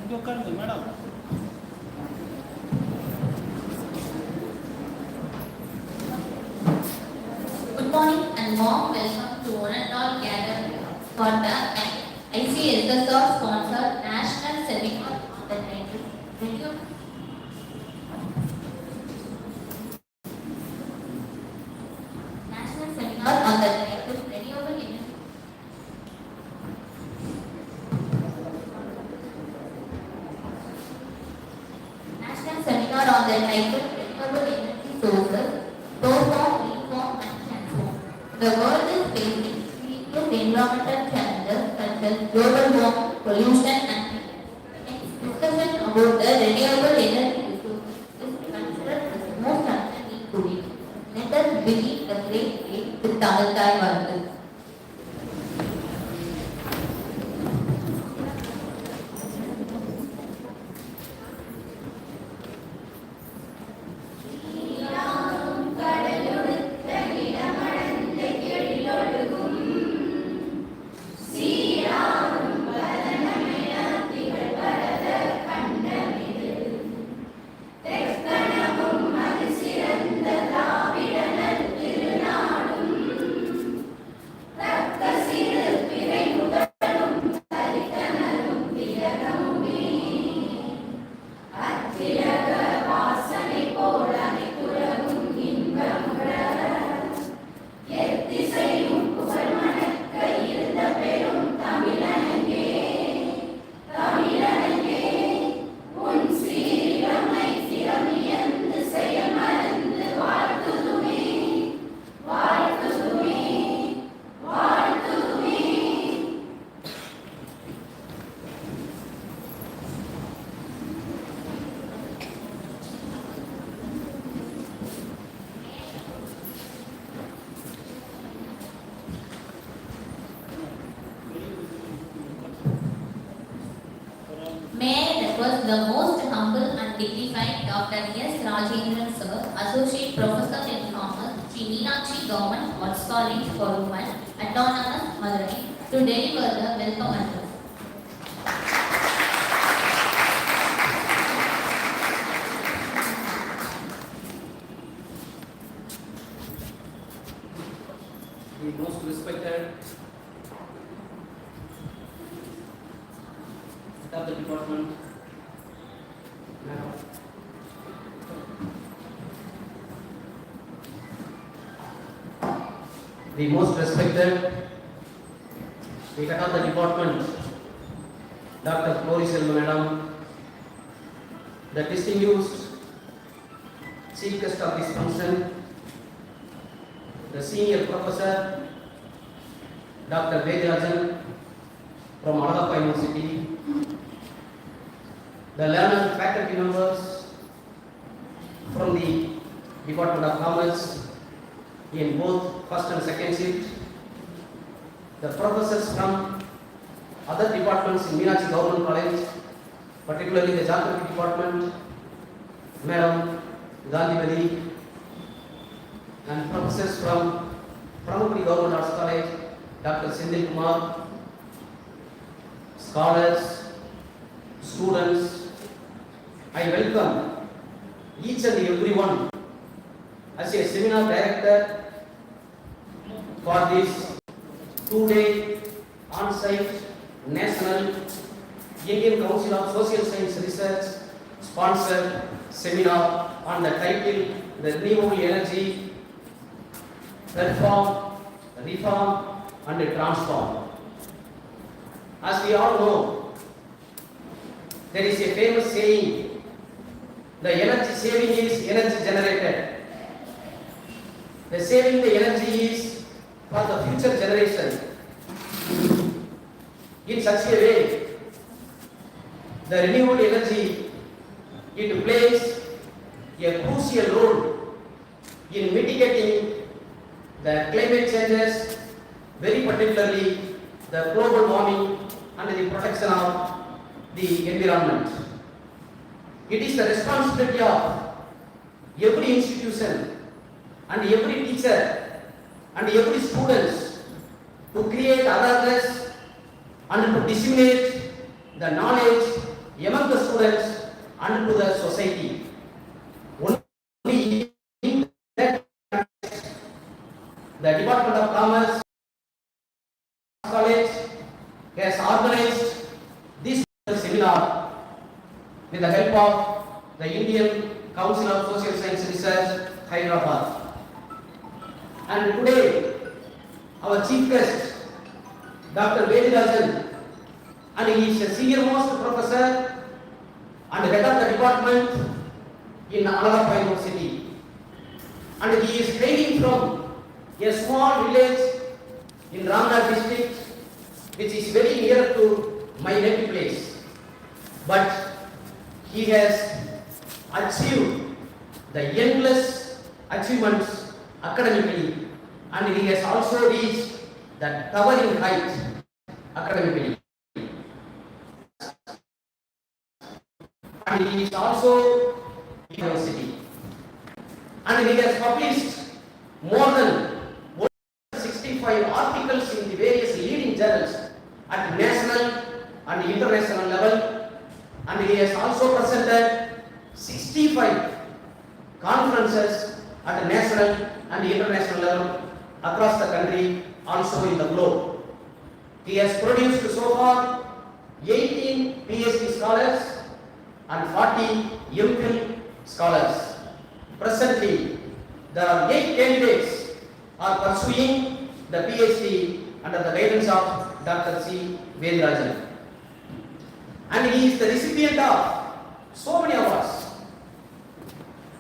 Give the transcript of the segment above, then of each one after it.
Good morning and warm welcome to one and all gathered for the ICSSR sponsored National Seminar on the title Renewable Energy. National Seminar on the title Renewable Energy Sources, Reform, and Transform. The world is facing serious environmental challenges such as global warming, pollution, and heat. Discussion about the renewable energy resources is considered as the most urgent need today. Let us begin the great day with Tamil Thai Vargal. The most humble and dignified Dr. S. Rajendran Sir, Associate Professor in Commerce, Meenakshi Government Arts College for Women, Autonomous Madurai, to deliver the welcome address. The most respected staff of the department, the most respected the head of the department, Dr. Floricel Madam, the distinguished chief guest of this function, the senior professor, Dr. Vedirajan from Alagappa University, the learned faculty members from the Department of Commerce in both first and second shift, the professors from other departments in Meenakshi Government College, particularly the Geography Department, Madam Gandhivali, and professors from Pramukri Government Arts College, Dr. Sindhil Kumar, scholars, students, I welcome each and every one as a seminar director for this 2-day on-site National Indian Council of Social Science Research sponsored seminar on the title The Renewable Energy Reform, and Transform. As we all know, there is a famous saying, the energy saving is energy generated. The saving the energy is for the future generation. In such a way, the renewable energy, it plays a crucial role in mitigating the climate changes, very particularly the global warming and the protection of the environment. It is the responsibility of every institution and every teacher and every student to create awareness and to disseminate the knowledge among the students and to the society. Only in that the Department of Commerce College has organized this seminar with the help of the Indian Council of Social Science Research, Hyderabad. And today, our chief guest, Dr. Vedirajan, and he is a senior most professor and head of the department in Alagappa University. And he is hailing from a small village in Ramnath district, which is very near to my native place. But he has achieved the endless achievements academically, and he has also reached the towering height academically. And he is also in university. And he has published more than 165 articles in the various leading journals at national and international level, and he has also presented 65 conferences at national and international level across the country, also in the globe. He has produced so far 18 PhD scholars and 40 MPhil scholars. Presently, there are 8 candidates are pursuing the PhD under the guidance of Dr. C. Vedirajan. And he is the recipient of so many awards.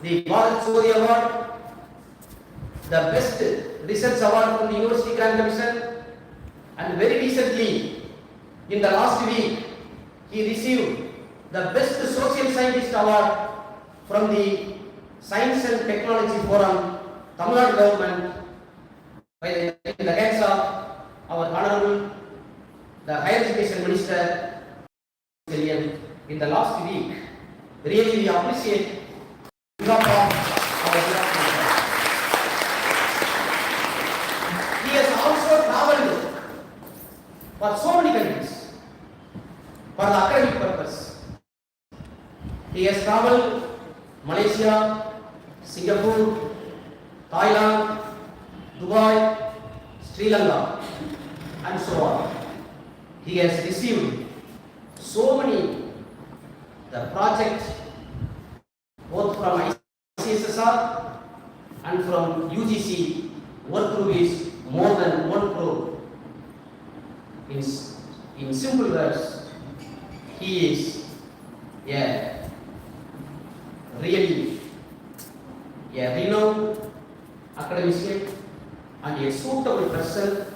The Bharat Chori Award, the Best Research Award from the University Grand Commission, and very recently, in the last week, he received the Best Social Scientist Award from the Science and Technology Forum, Tamil Nadu government, by the hands of our Honorable, the Higher Education Minister, in the last week. Really, we appreciate your part of our department. He has also traveled for so many countries for the academic purpose. He has traveled Malaysia, Singapore, Thailand, Dubai, Sri Lanka, and so on. He has received so many the project both from ICSSR and from UGC worth rupees more than 1 crore. In simple words, he is really a renowned academician and a suitable person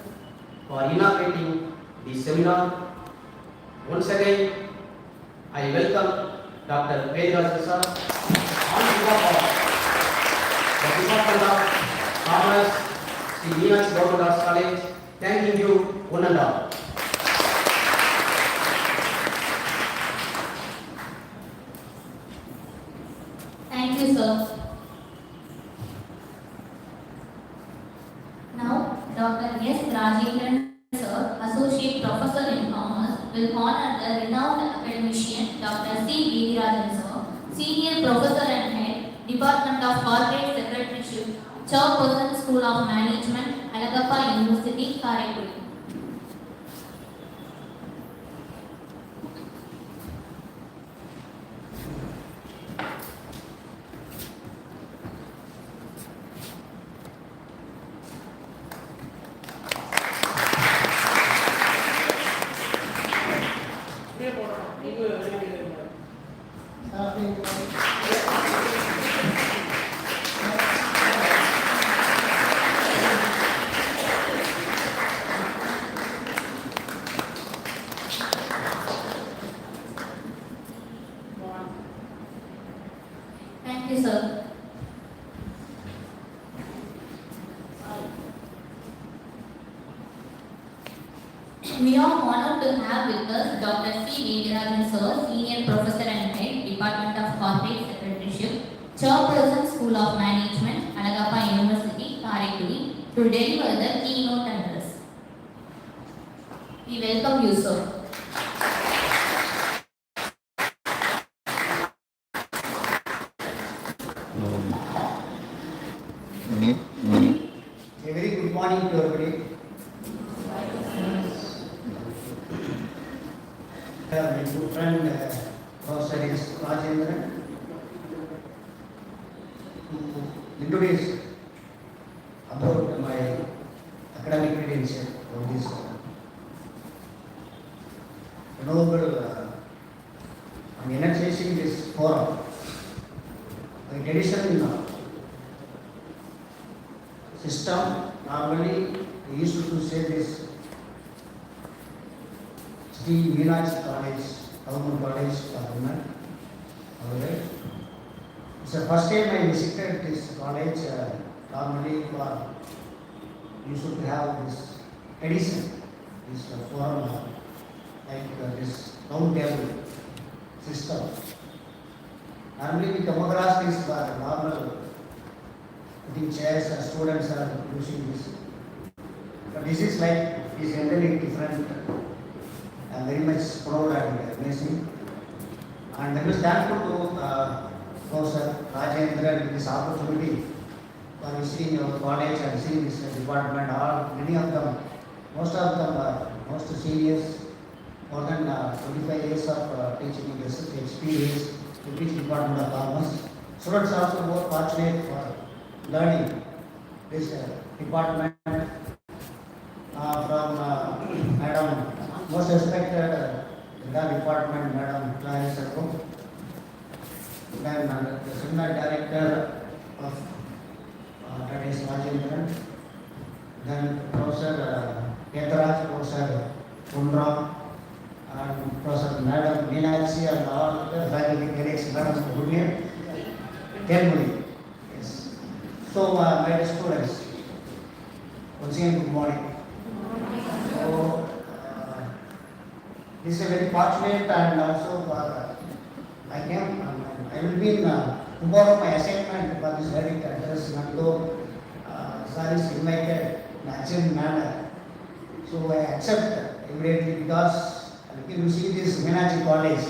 for inaugurating the seminar. Once again, I welcome Dr. Vedirajan sir on behalf of the Department of Commerce, the Meenakshi Govt College, thanking you one and all. Thank you, sir. Now, Dr. S. Rajendran sir, Associate Professor in Commerce, will honor the renowned academician Dr. C. Vedirajan sir, Senior Professor and Head, Department of Corporate Secretaryship, Chairperson, School of Management, Alagappa University, Karaikudi. Thank you, sir. We are honored to have with us Dr. C. Vedirajan sir, Senior Professor and Head, Department of Corporate Secretaryship, Chairperson, School of Management, Alagappa University, Karaikudi, to deliver the keynote address. We welcome you, sir. My good friend, Professor S. Rajendran, to introduce about my academic credential of this noble on energizing this forum. The traditional system, normally we used to say this Meenakshi College, Government College for Women. Alright. It's the first time I visited this college. Normally, you should have this edition, this forum, like this round table system. Normally, we come across this normal putting chairs, students are using this. But this is like, is entirely different. I am very much proud and amazing. And I was thankful to Professor Rajendran with this opportunity for visiting our college and seeing this department. Many of them, most of them are most seniors, more than 25 years of teaching experience to each department of commerce. Students are also more fortunate for learning this department from Madam, most respected department, Madam Clarence Sarko, then the Seminar Director of that is Rajendran, then Professor Ketaraj, Professor Punram, and Professor Madam Meenakshi and all the faculty colleagues, Madam Gurnier, Telmuri. Yes. So, my dear students, once again, good morning. So, this is a very fortunate and also I will be tomorrow my assignment for this verdict address, not though sir is invited in a urgent manner. So I accept immediately because you see this Meenakshi College,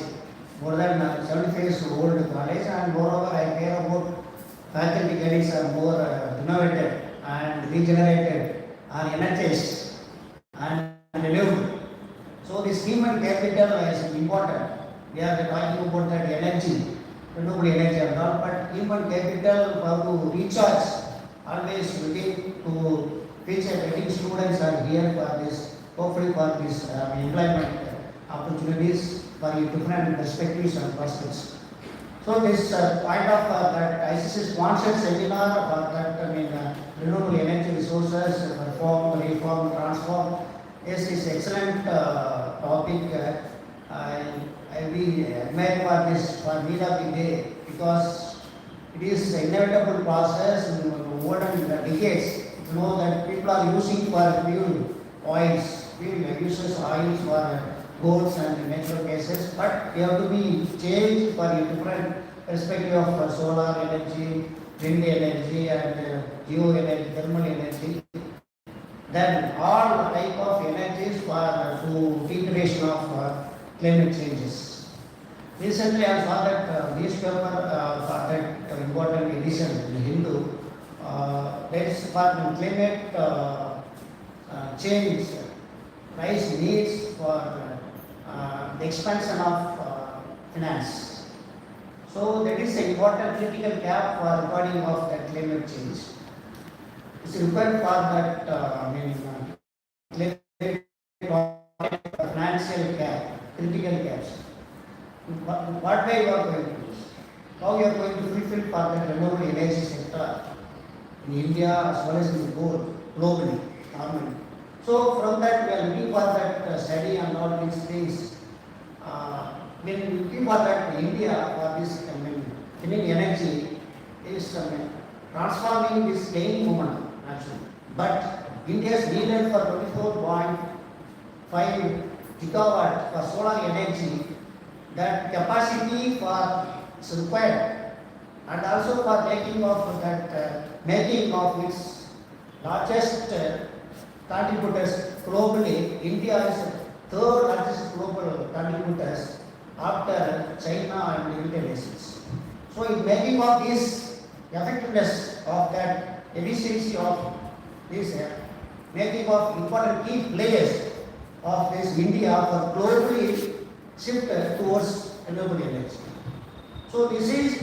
more than 75 years old college, and moreover I care about faculty colleagues are more innovative and regenerated and energized and renewed. So this human capital is important. We are talking about that energy, renewable energy and all, but human capital for to recharge, always looking to future getting students are here for this, hopefully for this employment opportunities for different perspectives and prospects. So this point of that ICC sponsored seminar for that renewable energy resources, reform, transform. Yes, this excellent topic. I will admire for this for need of the day because it is an inevitable process in more than decades. You know that people are using for fuel oils, fuel uses oils for goods and natural gases, but we have to be changed for a different perspective of solar energy, wind energy, and geo energy, thermal energy. Then all type of energies for to integration of climate changes. Recently, I saw that newspaper for that important edition in Hindu. There is for climate change, price needs for the expansion of finance. So that is an important critical gap for recording of that climate change. It's required for that financial gap, critical gaps. What way you are going to do? How you are going to fulfill for that renewable energy sector in India as well as in the world, globally, normally. So from that we are looking for that study and all these things. When looking for that India for this clean energy is transforming this gain moment actually. But India is needed for 24.5 gigawatt for solar energy. That capacity for is required, and also for taking of that making of its largest contributors globally. India is third largest global contributors after China and United Nations. So in making of this effectiveness of that efficiency of this making of important key players of this India for globally shift towards renewable energy. So this is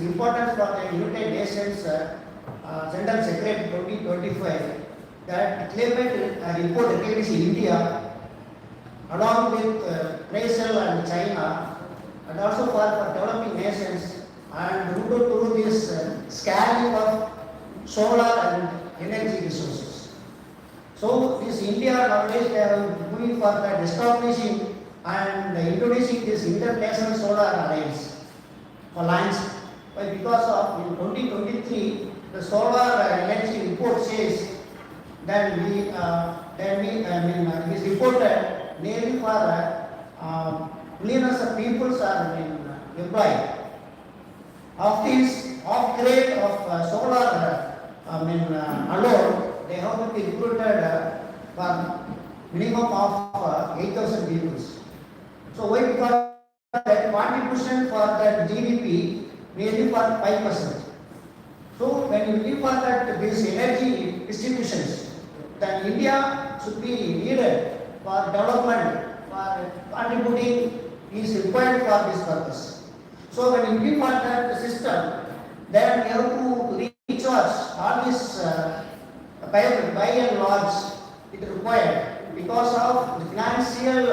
important for the United Nations General Secretary 2025 that climate report recognizes India along with Brazil and China and also for developing nations and to do this scaling of solar and energy resources. So this India nowadays they are moving for that establishing and introducing this international solar alliance for lines. But because of in 2023 the solar energy report says that it is reported nearly for millions of people are employed. Of this, off grade of solar alone, they have to be recruited for minimum of 8,000 people. So why? Because that contribution for that GDP nearly for 5%. So when you give for that these energy distributions, then India should be needed for development, for contributing is required for this purpose. So when you give for that system, then you have to recharge all this by and large it is required because of the financial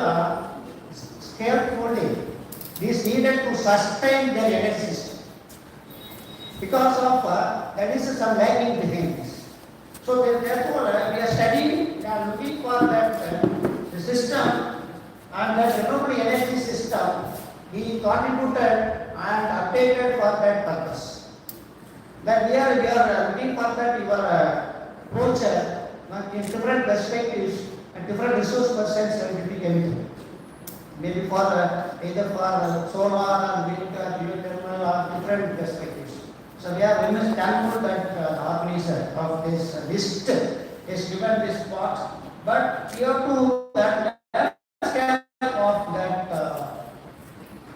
scaffolding is needed to sustain their energy system. Because of there is some lagging behind this. So therefore we are studying, we are looking for that the system and that renewable energy system be contributed and updated for that purpose. That we are looking for that your approach in different perspectives and different resource persons scientific chemical. Maybe for either for solar or wind or geothermal or different perspectives. So we are very much thankful that the organizer of this list is given this box. But we have to that landscape of that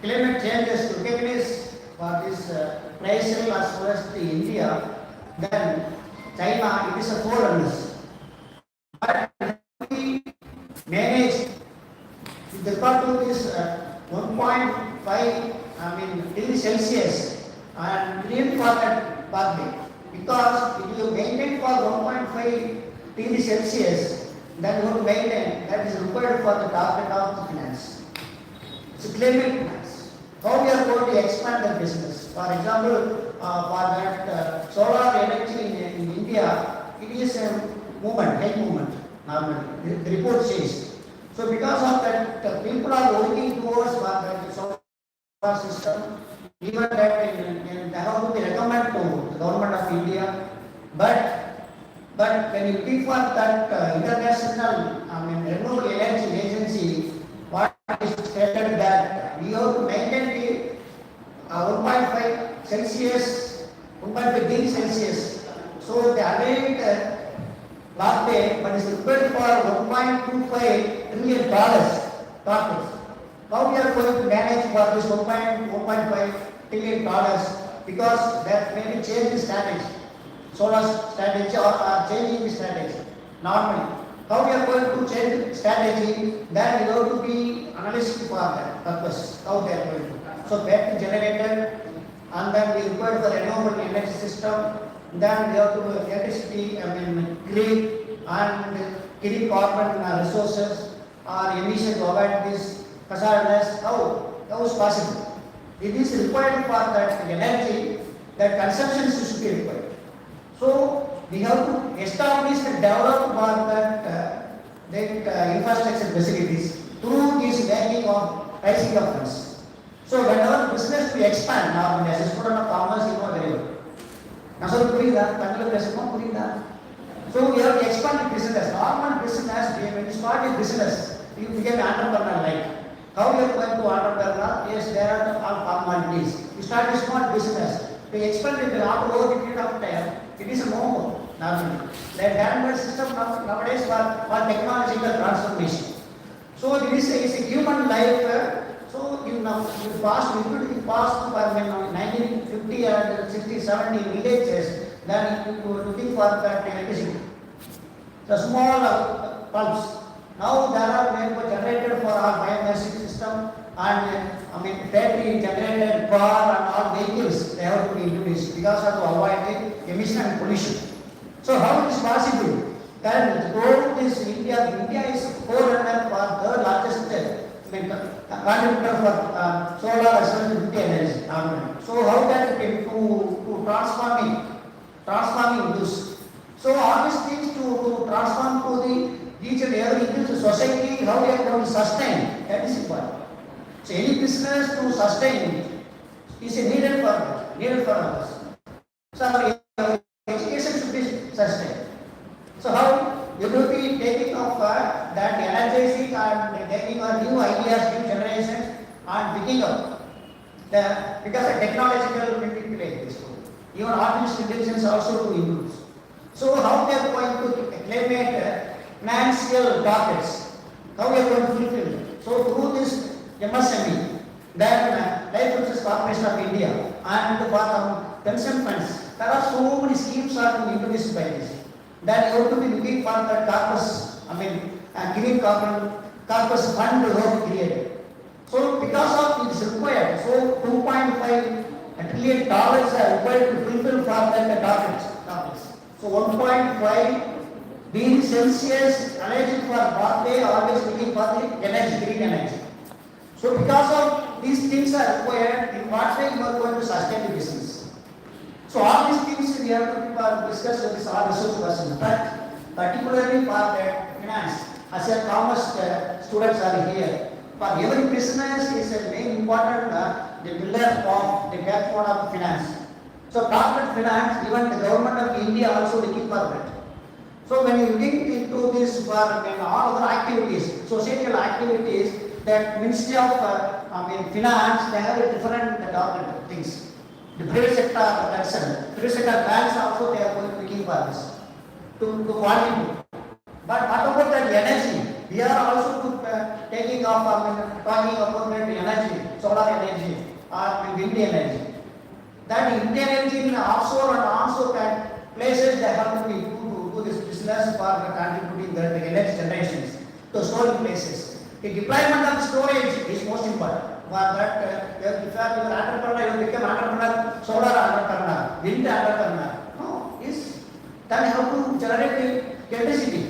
climate changes to recognize for this Brazil as well as the India, then China it is a forerunners. But we manage with regard to this 1.5 degree Celsius and green for that pathway. Because if you maintain for 1.5 degree Celsius, then you have to maintain that is required for the target of the finance. It's a climate finance. How we are going to expand the business? For example, for that solar energy in India, it is a movement, high movement normally. The report says. So because of that, people are working towards the solar system. Even that they have to be recommended to the government of India. But when you look for that international, renewable energy agency, what is stated that we have to maintain the 1.5 Celsius, 1.5 degree Celsius. So the aligned pathway, but is required for $1.25 trillion targets. How we are going to manage for this $1.5 trillion? Because that may be changing strategy, solar strategy or changing the strategy. Normally, how we are going to change strategy, then we have to be analyzed for that purpose. How they are going to. So battery generated, and then we require the renewable energy system. Then we have to do electricity, grid and green carbon resources or emission to avoid this hazardous. How is possible? It is required for that energy, that consumption should be required. So we have to establish and develop for that infrastructure facilities through this making of pricing of funds. So whenever business to expand, now as a student of commerce, you know very well. Now, so so we have to expand the business. Normal business, when you start a business, you become an entrepreneur like. How you are going to entrepreneur? Yes, there are all formalities. You start a small business. To expand it after over a period of time, it is a normal. Normally, the government system nowadays for technological transformation. So this is a human life. So you pass, you could pass for 1950 and 60, 70 villages. Then you were looking for that electricity. The small bulbs. Now there are generated for our biomass system and battery generated car and all vehicles they have to be introduced because of to avoid the emission and pollution. So how it is possible? Then though this India is forerunner for third largest contributor for solar as well as wind energy. So how that to transforming this. So all these things to transform to the each and every society, how we are going to sustain, that is important. So any business to sustain is needed for us. So our education should be sustained. So how you will be taking off that energizing and taking on new ideas, new generations and picking up because the technological will be played this role. Even artificial intelligence also to improve. So how we are going to climate financial targets, how we are going to fulfill. So through this MSME, then Life Insurance Corporation of India and for pension funds, there are so many schemes are introduced by this. Then you have to be looking for the corpus, green corpus fund you have to create. So because of it is required, so $2.5 trillion are required to fulfill for that targets. So 1.5 being Celsius allergic for pathway, always looking for the energy, green energy. So because of these things are required, in what way you are going to sustain the business. So all these things we have to discuss with this all resource person. But particularly for the finance, as a commerce students are here. For every business is a main important the pillar of the backbone of finance. So corporate finance, even the government of India also looking for that. So when you link into this for all other activities, societal activities, that Ministry of Finance, they have a different things. The private sector, private sector banks also they are going to looking for this to contribute. But what about that energy? We are also taking off, talking about that energy, solar energy or wind energy. That wind energy in offshore and onshore places they have to be do this business for contributing the energy generations to storing places. The deployment of storage is most important. For that, if you are an entrepreneur, you become entrepreneur, solar entrepreneur, wind entrepreneur. No, is then how to generate the electricity.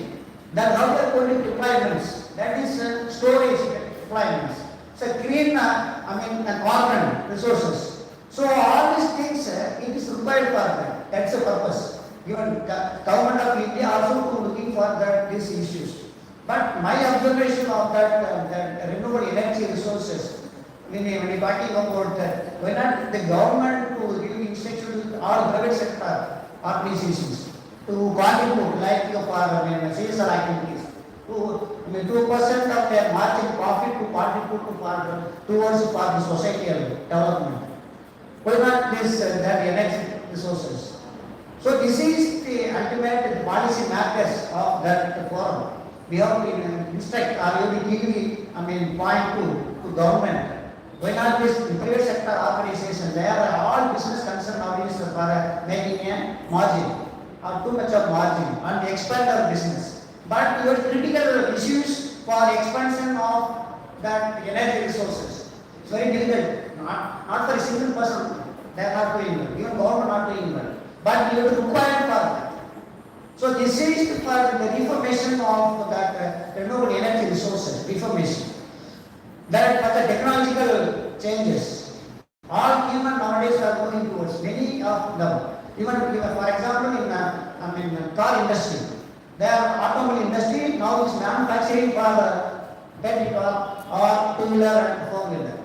Then how they are going to deployments. That is storage deployments. So green, carbon resources. So all these things, it is required for that. That's the purpose. Even government of India also looking for that these issues. But my observation of that renewable energy resources, when we are talking about that, why not the government to give instructions to all private sector organizations to contribute like for CSR activities, to 2% of their margin profit to contribute towards for the societal development. Why not this that energy resources? So this is the ultimate policy matters of that forum. We have to instruct or we give point to government. Why not this private sector organization? They are all business concerned nowadays for making a margin or too much of margin and expand our business. But your critical issues for expansion of that energy resources, it's very difficult. Not for a single person. They are not doing it. Even government not doing it. But you are required for that. So this is for the reformation of that renewable energy resources, reformation. That for the technological changes, all human nowadays are going towards many of them. Even for example in car industry, their automobile industry now is manufacturing for battery car or two-wheeler and four-wheeler.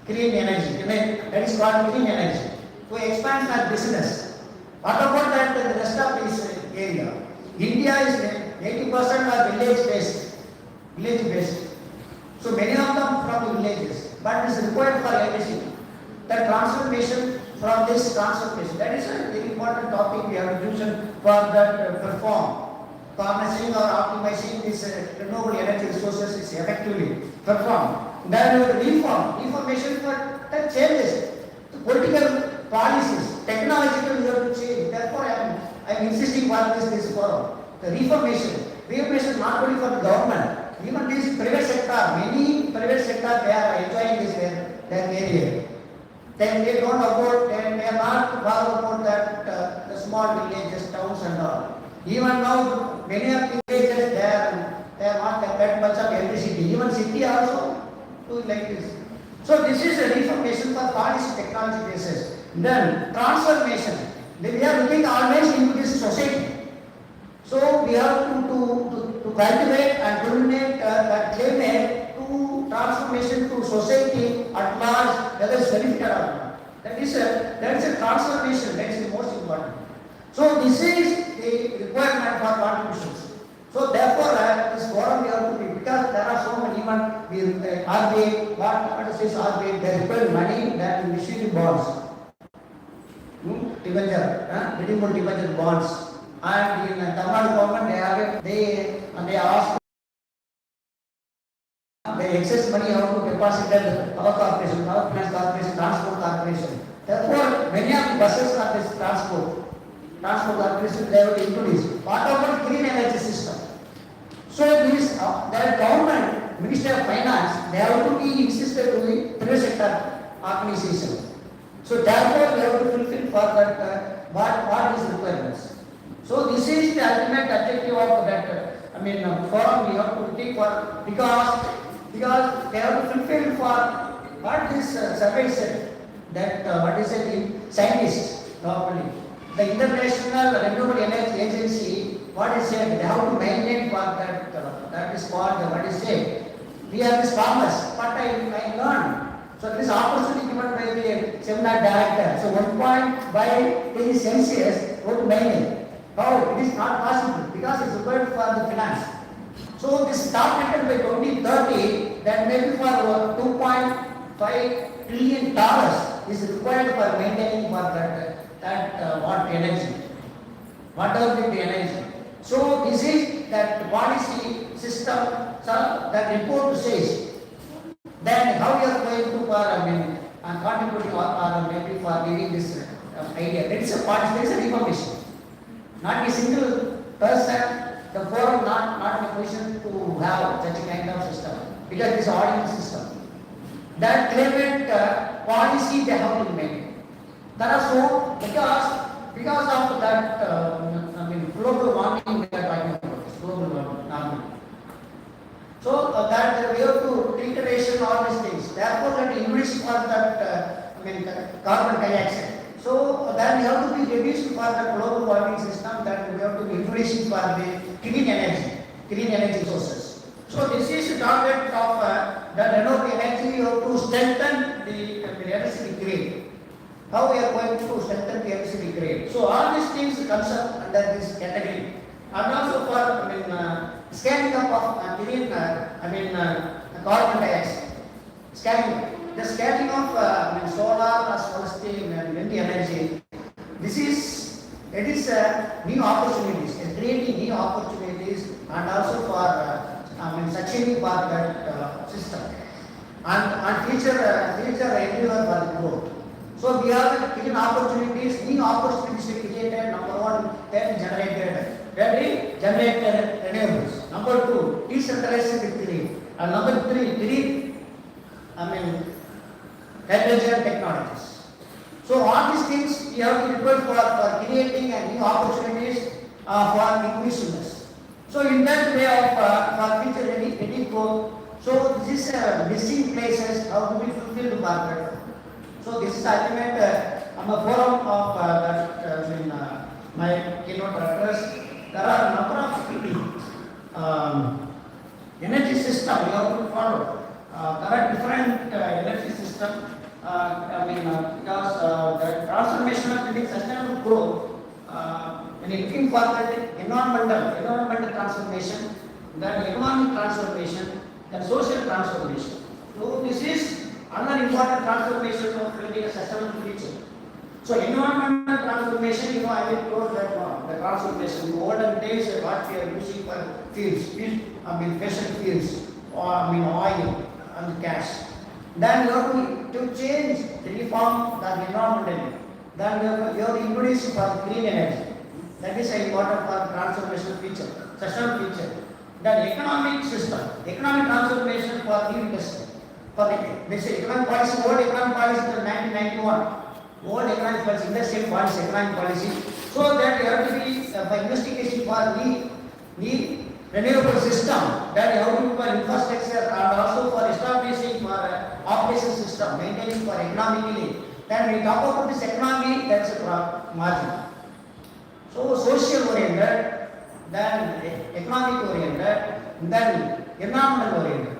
Green energy, that is called green energy. To expand that business. What about that the rest of this area? India is 80% are village based. So many of them from villages, but it is required for electricity. The transformation from this transformation, that is a very important topic we have to use for that perform. Harnessing or optimizing this renewable energy resources is effectively performed. Then reformation for the changes, the political policies, technological we have to change. Therefore, I am insisting on this forum. The reformation not only for the government, even this private sector, many private sector they are enjoying their area. Then they don't afford, then they are not far about that the small villages, towns and all. Even now, many of the villages they are not that much of electricity. Even city also do like this. So this is a reformation for policy technology basis. Then transformation. Then we are looking always into this society. So we have to cultivate and culminate that climate to transformation to society at large, whether it's benefited or not. That is a transformation. That is the most important. So this is the requirement for contributions. So therefore, this forum we have to be, because there are so many RBI, what is RBI? They require money that we issue bonds. Redeemable debenture bonds. And in Tamil government, they ask the excess money how to deposit at power corporation, power finance corporation, transport corporation. Therefore, many of the buses are this transport corporation, they have to introduce. What about green energy system? So this, the government, Ministry of Finance, they have to be insisted to the private sector organization. So therefore, we have to fulfill for that what is requirements. So this is the ultimate objective of that. Forum we have to take for because they have to fulfill for what this survey said that what is it, the scientists normally. The International Renewable Energy Agency, what is said, they have to maintain for that, that is called, what is said, we are these farmers, but I learned. So this opportunity given by the seminar director, so 1.5 Celsius, go to maintain. How? It is not possible because it is required for the finance. So this targeted by 2030, that may be for $2.5 trillion is required for maintaining for that what energy, whatever the energy. So this is that policy system. So that report says then how we are going to contributing or maybe for giving this idea. That is a policy, that is a reformation. Not a single person, the forum not in a position to have such a kind of system because it is an ordinance system. That climate policy they have to make. There are so because of that global warming we are talking about, global warming. So that we have to iteration all these things. Therefore, that increase for that carbon dioxide. So then we have to be reduced for the global warming system. That we have to be increasing for the green energy sources. So this is the target of the renewable energy. We have to strengthen the electricity grid. How we are going to strengthen the electricity grid? So all these things comes up under this category. And also for scaling up of green, carbon dioxide. Scaling. The scaling of solar as well as the wind energy. It is new opportunities. It's creating new opportunities and also for sustaining for that system and future endeavor for the growth. So we have given opportunities, new opportunities to create. Number one, then generated renewables. Number two, decentralized grid. And number three, green, hydrogen technologies. So all these things we have to require for creating new opportunities for inclusiveness. So in that way of for future ready growth. So this is missing places how to be fulfilled the market. So this is ultimate a forum of my keynote address. There are a number of energy system we have to follow. There are different energy system. Because the transformation of the sustainable growth, when you're looking for the environmental transformation, then economic transformation, then social transformation. So this is another important transformation of building a sustainable future. So environmental transformation, I will close that one. The transformation. In olden days, what we are using for fossil fuels, or oil and gas. Then you have to change, reform the environment. Then you have to introduce for green energy. That is important for transformation feature, sustainable feature. Then economic system, economic transformation for new industry. for the this economic policy, old economic policy in 1991, old economic policy, industrial policy, economic policy. So that you have to be for investigation for need renewable system, that you have to do for infrastructure and also for establishing for operation system, maintaining for economically. Then we talk about this economy, that's a margin. So social oriented, then economic oriented, then environmental oriented.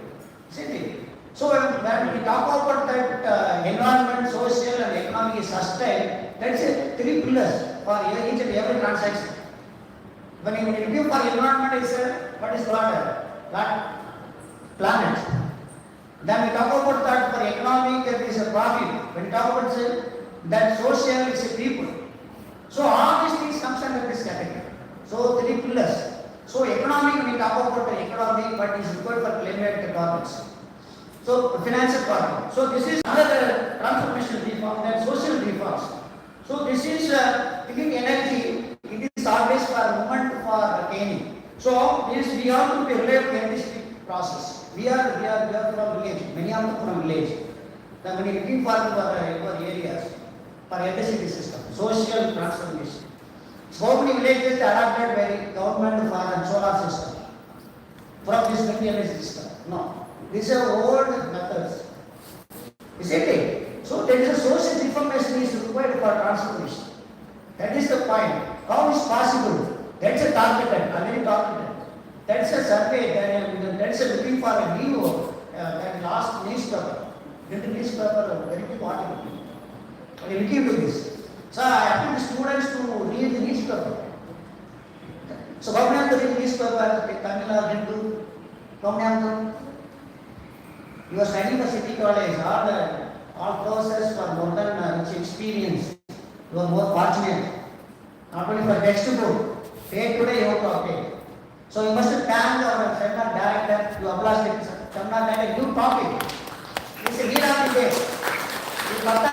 Isn't it? So when we talk about that environment, social and economic is sustained, that's a three pillars for each and every transaction. When you review for environment is what is water? Planet. Then we talk about that for economic, there is a profit. When we talk about that social, is a people. So all these things comes under this category. So three pillars. So economic, when we talk about the economic, but is required for climate topics. So financial problem. So this is another transformational reform, then social reforms. So this is thinking energy. It is always for movement for gaining. So this we have to be reliable in this process. We are from village. Many of them from village. Then when you looking for your areas for electricity system, social transformation. So many villages adopted by the government for solar system. From this energy system. No. These are old methods. Isn't it? So there is a social reformation is required for transformation. That is the point. How is possible? That's a targeted, already targeted. That's a survey, that's a looking for a new, that last newspaper. Get newspaper, very big article. We are looking to this. So I ask the students to read the newspaper. So how many of them read newspaper? Tamil or Hindu? How many of them? You are studying for city college, all courses for more than rich experience. You are more fortunate. Not only for textbook, take today you have to update. So you must thank our seminar director to applause the seminar director, new topic. It's a lead of the day. You love that.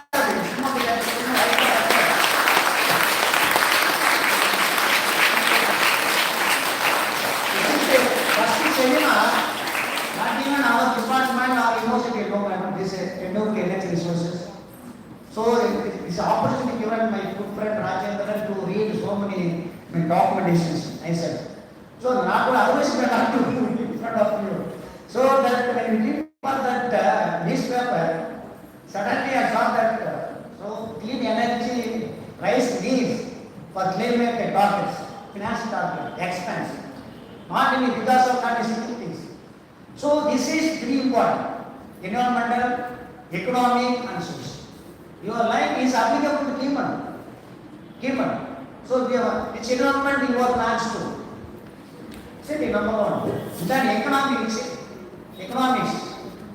First seminar. Not even our department or university alone, this renewable energy resources. So it's an opportunity given my good friend Rajendran to read so many documentations. I said. So not always in front of you. So that when we did for that newspaper, suddenly I saw that so clean energy rise needs for climate targets, financial targets, expense. Not only because of that simple things. So this is three important: environmental, economic and social. Your life is applicable to human. So we have its environment in your plans too. Say number one. Then economics,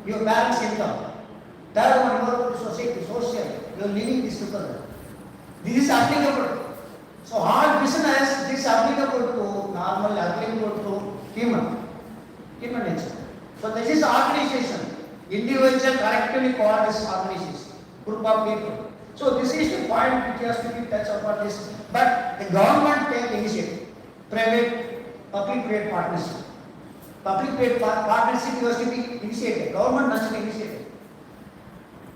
your balance income. Third one, your society, social. You are living this together. This is applicable. So all business this is applicable to normal, applicable to human nature. So this is organization. Individual collectively called as organization. Group of people. So this is the point which has to be touched upon this. But the government take initiative. Private, public-private partnership. Public-private partnership has to be initiated. Government must be initiated.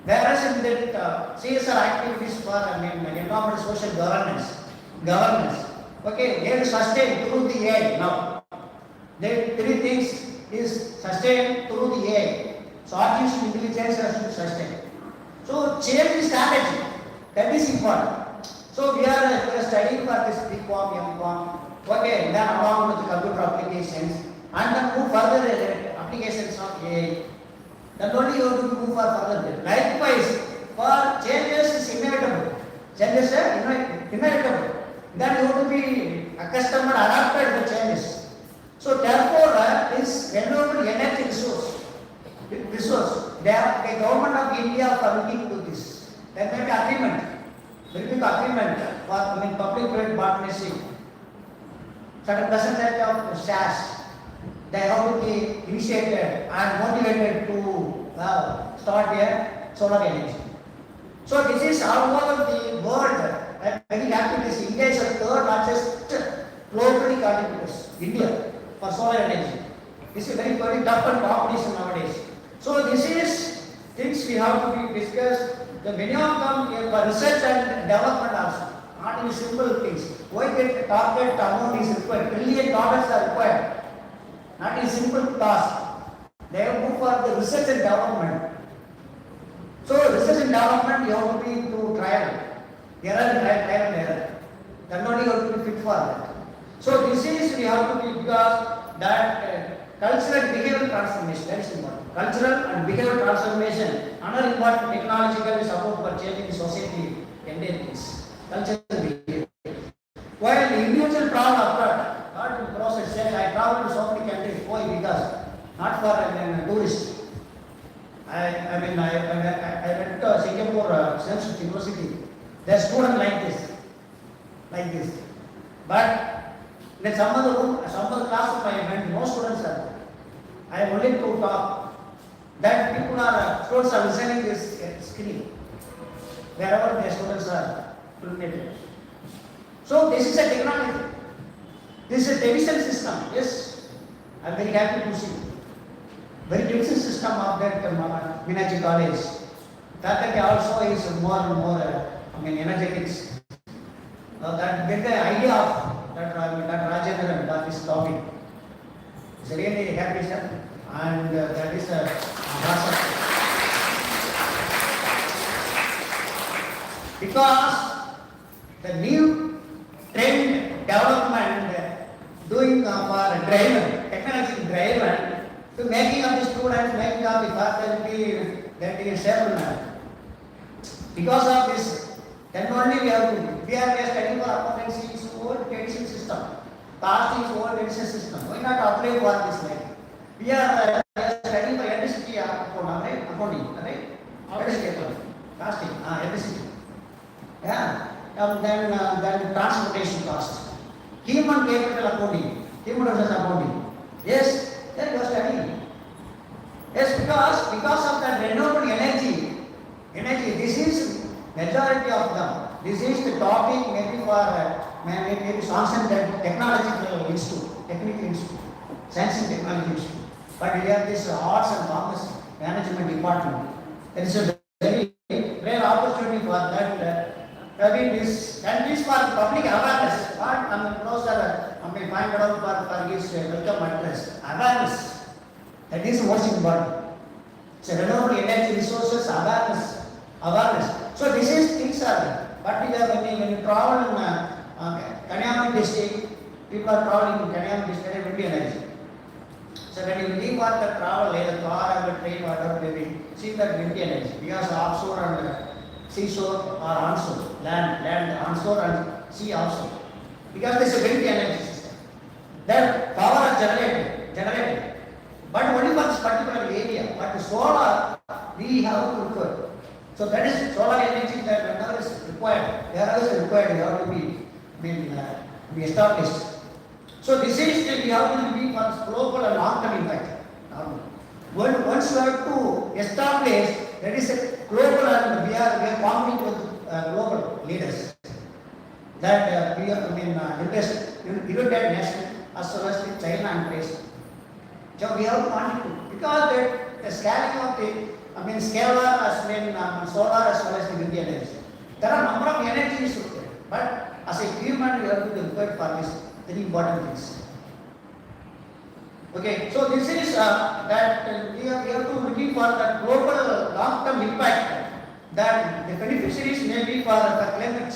Whereas in that CSR activities for environmental social governance. Okay, they are sustained through the AI now. There three things is sustained through the AI. So artificial intelligence has to be sustained. So change the strategy. That is important. So we are studying for this BCom, MCom. Okay, then along with the computer applications and then move further applications of AI. Then only you have to move for further. Likewise, for changes is inevitable. Changes are inevitable. Then you have to be accustomed and adapted to changes. So therefore, this renewable energy resource, the government of India for looking to this. There may be agreement, for public-private partnership. Certain percentage of shares, they have to be initiated and motivated to start their solar energy. So this is all over the world. I'm very happy this India is the third largest globally contributors. for solar energy. This is very tough and competition nowadays. So this is things we have to be discussed. The many of them for research and development also. Not in simple things. Why get target amount is required? $1 trillion are required. Not in simple task. They have moved for the research and development. So research and development you have to be to trial. Trial and error. Then only you have to be fit for that. So this is we have to be because that cultural and behavioral transformation, that is important. Cultural and behavioral transformation, another important technological support for changing the society tendencies. Cultural and behavior. While the individual travel abroad, not in process, say I travel to so many countries, why? Because not for a tourist. I went to Singapore Science University. There are students like this. But in some other class I went, no students are there. I am only to talk. That students are listening this screen. Wherever the students are located. So this is a technology. This is a television system. Yes, I am very happy to see. Very television system of that Meenakshi College. That also is more and more energetic. That get the idea of that Rajendra that is talking. It's really happy, sir, and that is a because the new trend development doing for driven, technology driven, to making of the students, making of the faculty, that is seven. Because of this, then only we are studying for accountancy, is old tradition system. Past is old tradition system. Why not apply for this like? We are studying for electricity accounting, right? Electricity, casting, electricity. Yeah. Then transportation cost. Human capital accounting, human resource accounting. Yes, then you are studying. Yes, because of that renewable energy, this is majority of them. This is the topic maybe for maybe Swanson Technological Institute, Technical Institute, Science and Technology Institute. But we have this Arts and Commerce Management Department. There is a very rare opportunity for that. This for public awareness. What I may find out for his welcome address. Awareness. That is most important. So renewable energy resources awareness. So this is things are there. But when you travel in Kanyakumari district, people are traveling in Kanyakumari district, wind energy. So when you leave for the travel, either car or train, whatever maybe, see that wind energy. Because offshore and seashore or onshore, land onshore and sea offshore. Because there is a wind energy system. That power is generated. But only for this particular area. But the solar, we have to require. So that is solar energy that whenever is required, there is required, you have to be established. So this is we have to be for global and long-term impact. Once you have to establish, that is a global and we are competing with global leaders. That we are United Nations as well as the China and Greece. So we have to contribute because the scaling of the scalar as solar as well as the wind energy. There are number of energies required, but as a human we have to require for these very important things. Okay, so this is that we have to looking for the global long-term impact that the beneficiaries may be for climate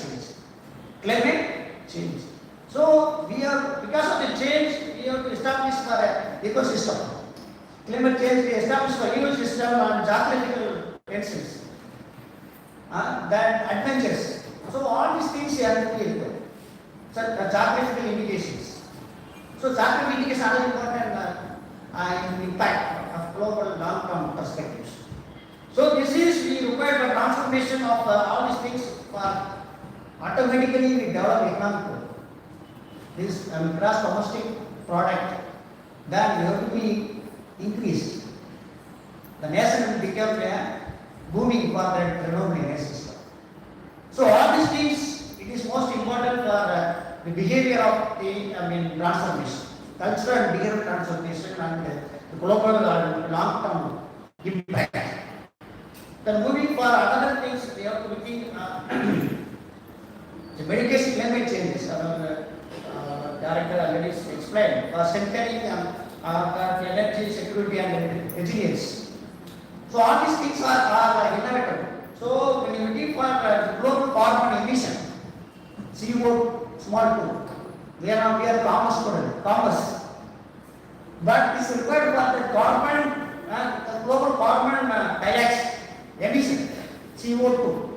change. So we have, because of the change, we have to establish for an ecosystem. Climate change we establish for ecosystem and geographical tensions. That adventures. So all these things you have to be required. So geographical indications. So geographical indications are important impact of global long-term perspectives. So this is we require the transformation of all these things for automatically we develop economic growth. This gross domestic product then we have to be increased. The nation will become booming for that renewable energy system. So all these things, it is most important for the behavior of the transformation, cultural and behavioral transformation and the global and long-term impact. Then moving for other things, we have to looking the medication climate changes. Director already explained for strengthening the energy security and resilience. So all these things are inevitable. So when you look for global carbon emission, CO small 2, we are commerce. But this is required for the carbon the global carbon dioxide emission, CO2,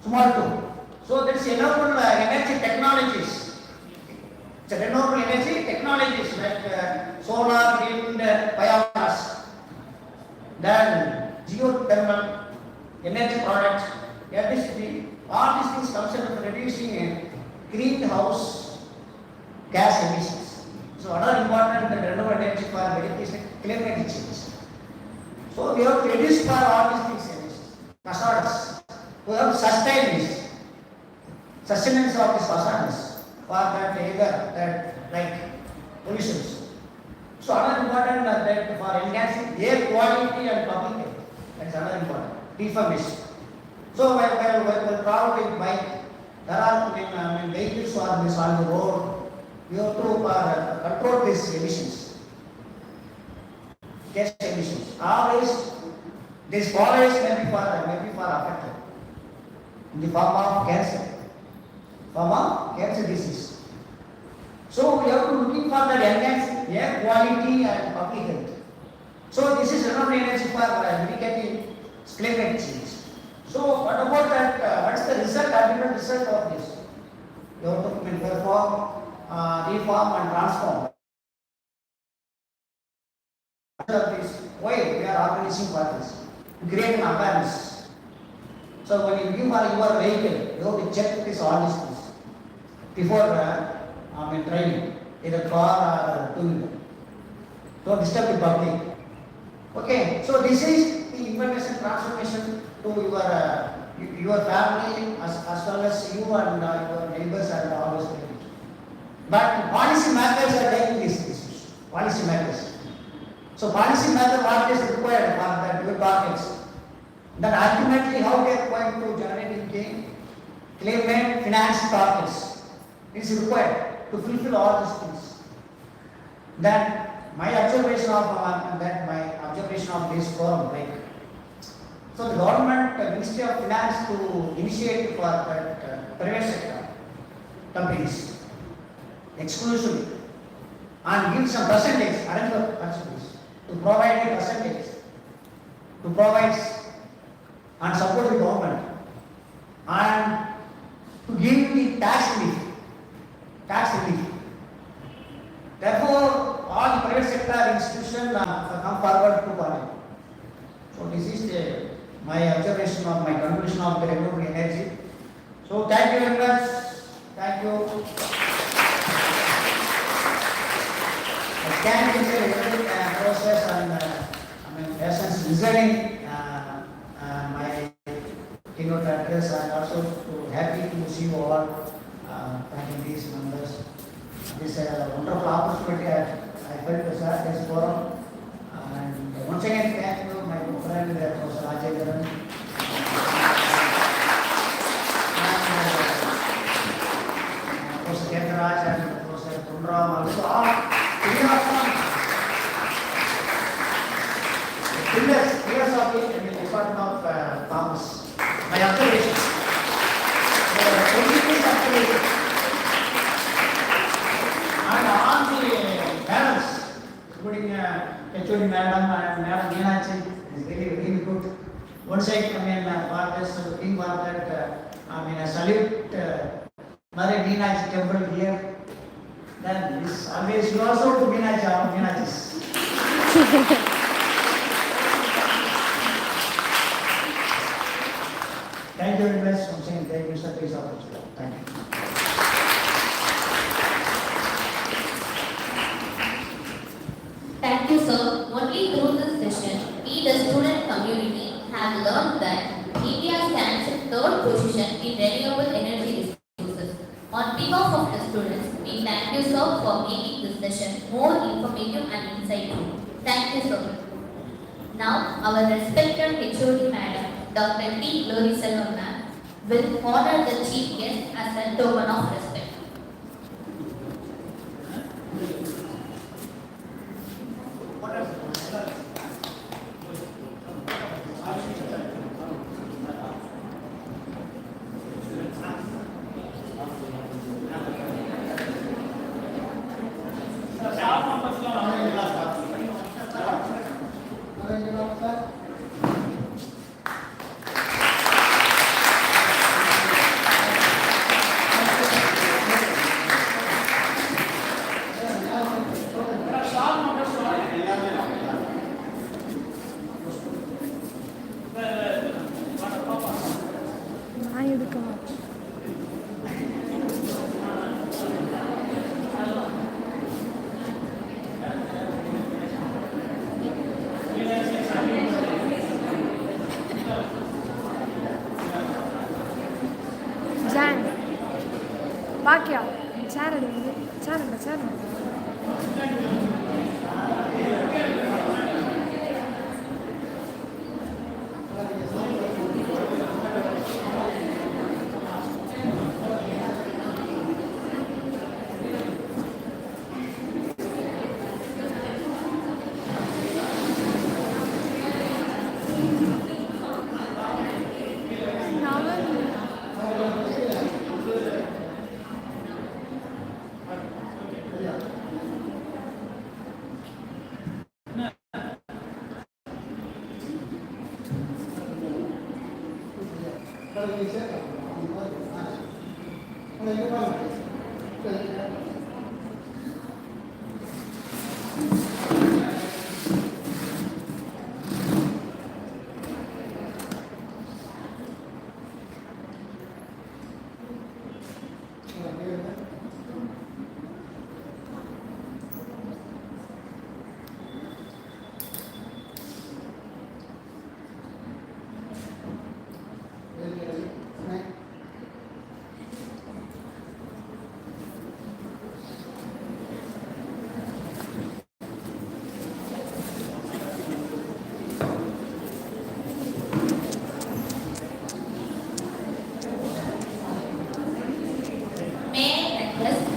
small 2. So there is renewable energy technologies. It's a renewable energy technologies like solar, wind, biomass, then geothermal, energy products, electricity. All these things comes under reducing greenhouse gas emissions. So another important renewable energy for mitigation climate change. So we have to reduce for all these things emissions. Hazards. We have to sustain this. Sustenance of this hazards for that either that like pollutions. So another important that for enhancing air quality and public health. That's another important. Reformation. So while travel with bike, there are vehicles on the road. We have to control these emissions, gas emissions. Always these forests may be for affected in the form of cancer disease. So we have to looking for the enhanced air quality and public health. So this is renewable energy for mitigating climate change. So what about that? What is the result? Ultimate result of this? You have to reform and transform. Why we are organizing for this? To create an awareness. So when you give your vehicle, you have to check all these things before driving, either car or two-wheeler. Don't disturb the public. Okay, so this is the information transformation to your family as well as you and your neighbors and all those things. But policy makers are taking these issues. Policy makers. So policy maker what is required for that good targets. Then ultimately how they are going to generate gain, climate finance targets. It is required to fulfill all these things. Then my observation of this forum, like, so the government, Ministry of Finance to initiate for that private sector companies exclusively and give some percentage, another percentage, to provide a percentage, to provide and support the government and to give the tax relief. Therefore, all the private sector institutions come forward to government. So this is my observation of my conclusion of the renewable energy. So thank you very much. Thank you. I can consider the process and lessons listening my keynote address, and also happy to see you all thanking these members. This is a wonderful opportunity I felt to start this forum. And once again, thank you, my good friend, Professor Rajayaran. And Professor Ketaraj and Professor Kunram, also all pillars of it in the Department of Commerce. My observation. And all the panels, including HOD Madam and Madam Meenakshi, is really good. Once again, for this looking for that, I salute Mother Meenakshi temple here. Then this always you also to Meenakshi. Thank you very much for saying thank you, Mr. Opportunity. Thank you. Thank you, sir. Only through this session, we, the student community, have learned that India stands in third position in renewable energy resources. On behalf of the students, we thank you, sir, for making this session more informative and insightful. Thank you, sir. Now, our respected HOD Madam, Dr. T. Glory Selvam ma'am, will honor the chief guest as a token of respect. நான் எடுக்கவா? John பாக்கியா சேர் எடுங்க, சேர் எடுங்க, சேர் எடுங்க.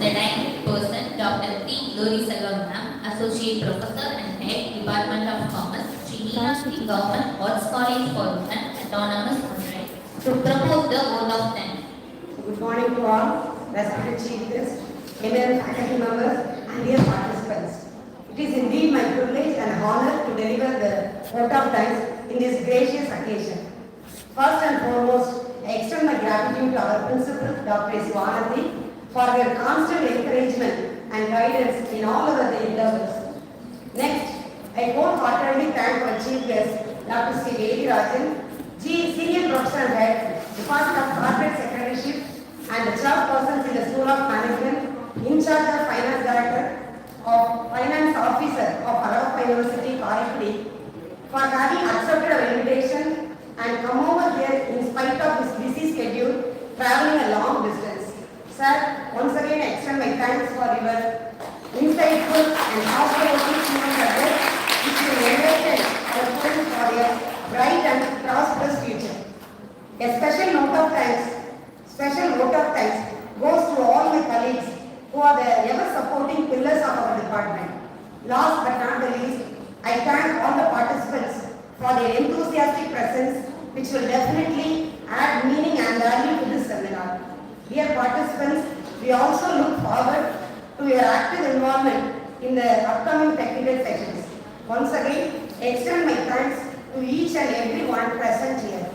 The ninth person, Dr. T. Glory Selvam ma'am, Associate Professor and Head, Department of Commerce, Meenakshi Government Arts College for Women, Autonomous Control, to propose the vote of thanks. Good morning to all, respected chief guests, eminent faculty members, and dear participants. It is indeed my privilege and honor to deliver the vote of thanks in this gracious occasion. First and foremost, I extend my gratitude to our principal, Dr. Swanati, for their constant encouragement and guidance in all of the endeavors. Next, I wholeheartedly thank our chief guest, Dr. C. Vedi Rajan, Senior Professor and Head, Department of Corporate Secretaryship, and the chairpersons in the School of Management, in charge of Finance Director of Finance Officer of Alappa University, Karipudi, for having accepted our invitation and come over here in spite of his busy schedule, traveling a long distance. Sir, once again I extend my thanks for your insightful and thought-provoking student address, which will enlighten our students for a bright and prosperous future. A special vote of thanks goes to all my colleagues who are the ever-supporting pillars of our department. Last but not the least, I thank all the participants for their enthusiastic presence, which will definitely add meaning and value to this seminar. Dear participants, we also look forward to your active involvement in the upcoming technical sessions. Once again, I extend my thanks to each and everyone present here.